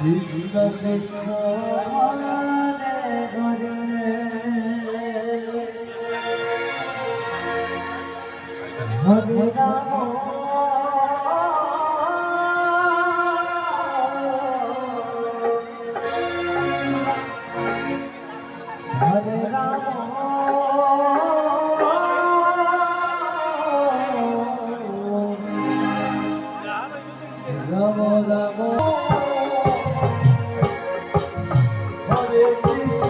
Krishna Krishna Hare Hare Hare Ram Hare Ram Ram Ram Hare Krishna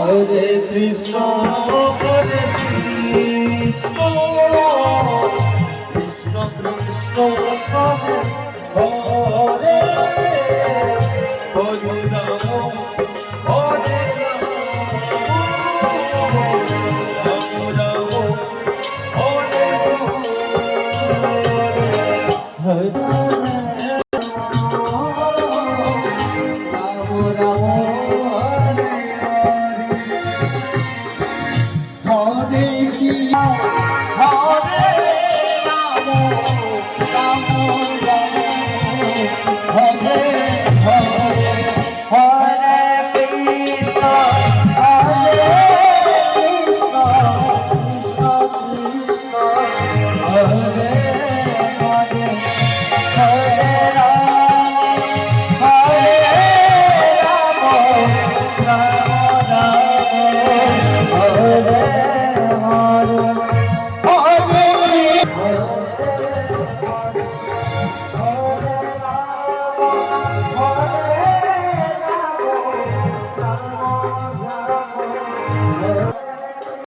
Hare Krishna, Hare Krishna, Krishna Krishna, Hare Hare, Hare Rama, Hare Rama, Hare Hare, Hare Rama,